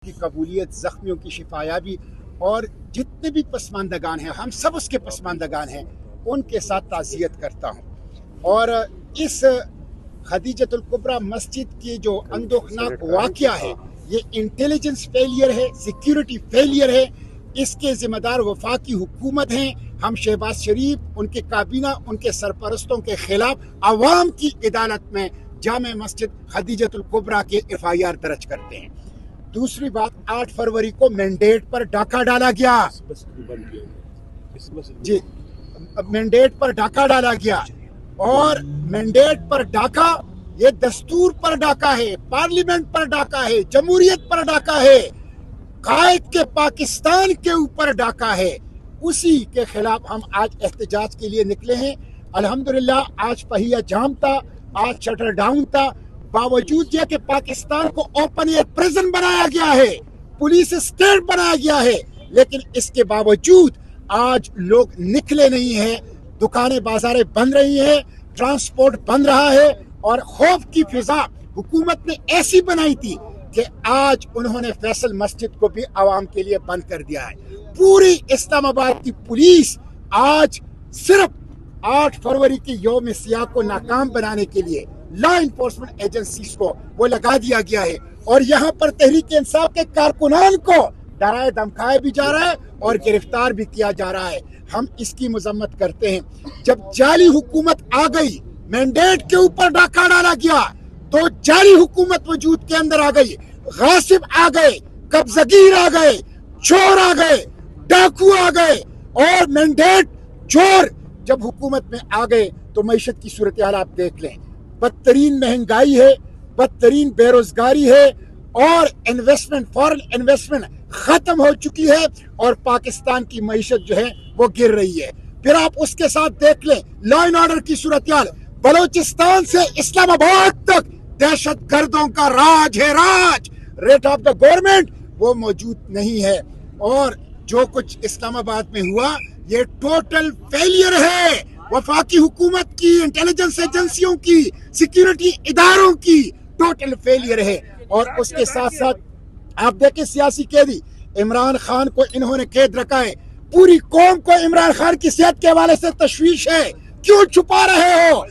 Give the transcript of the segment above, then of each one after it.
کی قبولیت، زخمیوں کی شفایابی، اور جتنے بھی پسماندگان ہیں، ہم سب اس کے پسماندگان ہیں، ان کے ساتھ تعزیت کرتا ہوں۔ اور اس خدیجۃ الکبریٰ مسجد کی جو اندوہناک واقعہ ہے، یہ انٹیلیجنس فیلئر ہے، سیکیورٹی فیلئر ہے، اس کے ذمہ دار وفاقی حکومت ہیں۔ ہم شہباز شریف، ان کے کابینہ، ان کے سرپرستوں کے خلاف عوام کی عدالت میں جامع مسجد خدیجۃ الکبریٰ کے FIR درج کرتے ہیں۔ دوسری بات، 8 فروری کو مینڈیٹ پر ڈاکہ ڈالا گیا، جی مینڈیٹ پر ڈاکہ ڈالا گیا، اور مینڈیٹ پر ڈاکہ یہ دستور پر ڈاکہ ہے، پارلیمنٹ پر ڈاکہ ہے، جمہوریت پر ڈاکہ ہے، قائد کے پاکستان کے اوپر ڈاکہ ہے۔ اسی کے خلاف ہم آج احتجاج کے لیے نکلے ہیں۔ الحمدللہ آج پہیہ جام تھا، آج شٹر ڈاؤن تھا، باوجود یہ کہ پاکستان کو اوپن ایئر پریزن بنایا گیا ہے، پولیس اسٹیٹ بنایا گیا ہے، لیکن اس کے باوجود آج لوگ نکلے نہیں ہیں، دکانیں بازاریں بند رہی ہیں، ٹرانسپورٹ بند رہا ہے، اور خوف کی فضا حکومت نے ایسی بنائی تھی کہ آج انہوں نے فیصل مسجد کو بھی عوام کے لیے بند کر دیا ہے۔ پوری اسلام آباد کی پولیس آج صرف 8 فروری کی یوم سیاہ کو ناکام بنانے کے لیے لا انفورسمنٹ ایجنسیز کو وہ لگا دیا گیا ہے، اور یہاں پر تحریک انصاف کے کارکنان کو ڈرائے دھمکائے بھی جا رہا ہے اور گرفتار بھی کیا جا رہا ہے۔ ہم اس کی مذمت کرتے ہیں۔ جب جعلی حکومت آ گئی، مینڈیٹ کے اوپر ڈاکہ ڈالا گیا، تو جعلی حکومت وجود کے اندر آ گئی، غاصب آ گئے، قبضگیر آ گئے، چور آ گئے، ڈاکو آ گئے، اور مینڈیٹ چور جب حکومت میں آ گئے تو معیشت کی صورتحال آپ دیکھ لیں، بدترین مہنگائی ہے، بدترین بے روزگاری ہے، اور انویسٹمنٹ، فارن انویسٹمنٹ ختم ہو چکی ہے، اور پاکستان کی معیشت جو ہے وہ گر رہی ہے۔ پھر آپ اس کے ساتھ دیکھ لیں لا اینڈ آرڈر کی صورتحال، بلوچستان سے اسلام آباد تک دہشت گردوں کا راج ہے، راج، ریٹ آف دا گورنمنٹ وہ موجود نہیں ہے، اور جو کچھ اسلام آباد میں ہوا یہ ٹوٹل فیلئر ہے، وفاقی حکومت کی، انٹیلیجنس ایجنسیوں کی، سیکیورٹی اداروں کی ٹوٹل فیلئر ہے۔ اور اس کے ساتھ ساتھ آپ دیکھیں سیاسی قیدی، عمران خان کو انہوں نے قید رکھا ہے، پوری قوم کو عمران خان کی صحت کے حوالے سے تشویش ہے، کیوں چھپا رہے ہو؟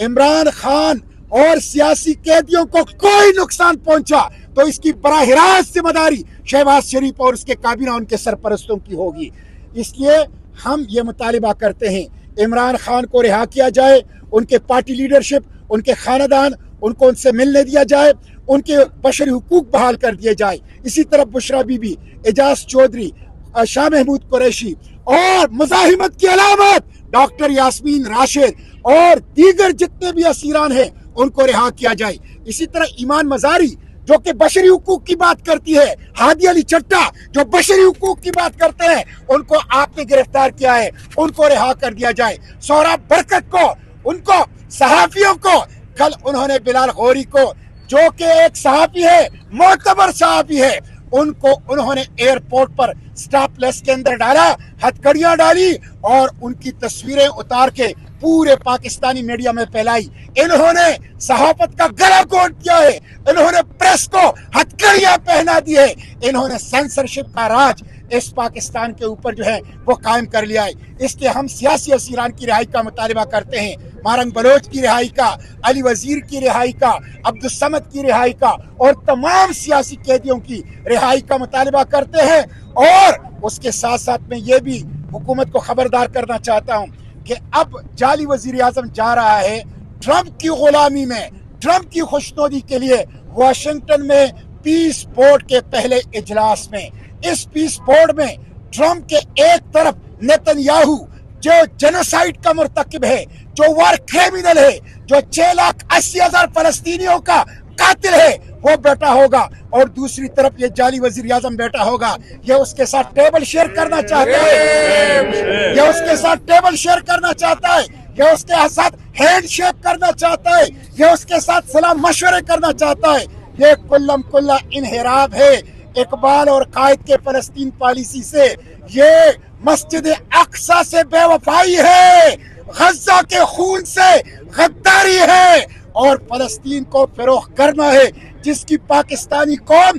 عمران خان اور سیاسی قیدیوں کو کوئی نقصان پہنچا تو اس کی براہ راست ذمہ داری شہباز شریف اور اس کے کابینہ، ان کے سرپرستوں کی ہوگی۔ اس لیے ہم یہ مطالبہ کرتے ہیں عمران خان کو رہا کیا جائے، ان کے پارٹی لیڈرشپ، ان کے خاندان، ان کو ان سے ملنے دیا جائے، ان کے بشری حقوق بحال کر دیے جائے۔ اسی طرح بشرا بی بی، اعجاز چودھری، شاہ محمود قریشی، اور مزاحمت کی علامت ڈاکٹر یاسمین راشد اور دیگر جتنے بھی اسیران ہیں ان کو رہا کیا جائے۔ اسی طرح ایمان مزاری جو کہ بشری حقوق کی بات کرتی ہے، ہادی علی چٹا جو بشری حقوق کی بات کرتے ہیں، ان کو آپ نے گرفتار کیا ہے، ان کو رہا کر دیا جائے۔ سہراب برکت کو، ان کو، صحافیوں کو، کل انہوں نے بلال غوری کو جو کہ ایک صحافی ہے، معتبر صحافی ہے، ان کو انہوں نے ایئرپورٹ پر سٹاپ لیس کے اندر ڈالا، ہتھکڑیاں ڈالی، اور ان کی تصویریں اتار کے پورے پاکستانی میڈیا میں پھیلائی۔ انہوں نے صحافت کا گلا گھونٹ کیا ہے، انہوں نے پریس کو ہتھکڑیاں پہنا دی ہے، انہوں نے سینسرشپ کا راج اس پاکستان کے اوپر جو ہے وہ قائم کر لیا ہے۔ اس لیے ہم سیاسی اسیران کی رہائی کا مطالبہ کرتے ہیں، مارنگ بلوچ کی رہائی کا، علی وزیر کی رہائی کا، عبدالصمد کی رہائی کا، اور تمام سیاسی قیدیوں کی رہائی کا مطالبہ کرتے ہیں۔ اور اس کے ساتھ ساتھ میں یہ بھی حکومت کو خبردار کرنا چاہتا ہوں کہ اب جعلی وزیر اعظم جا رہا ہے ٹرمپ کی غلامی میں، ٹرمپ کی خوشنودی کے لیے واشنگٹن میں پیس بورڈ کے پہلے اجلاس میں۔ اس پیس بورڈ میں ٹرمپ کے ایک طرف نیتن یاہو جو جنوسائیڈ کا مرتکب ہے، جو وار کریمنل ہے، جو 6,80,000 فلسطینیوں کا قاتل ہے، وہ بیٹا ہوگا، اور دوسری طرف یہ جعلی وزیر اعظم بیٹا ہوگا۔ یہ اس کے ساتھ ٹیبل شیئر کرنا چاہتا ہے، یہ اس کے ساتھ ٹیبل شیئر کرنا چاہتا ہے، یہ اس کے ساتھ ہینڈ شیک کرنا چاہتا ہے، یہ اس کے ساتھ سلام مشورے کرنا چاہتا ہے۔ یہ کلم کلا انحراف ہے اقبال اور قائد کے فلسطین پالیسی سے، یہ مسجد اقصی سے بے وفائی ہے، غزہ کے خون سے غداری ہے، اور فلسطین کو فروغ کرنا ہے، جس کی پاکستانی قوم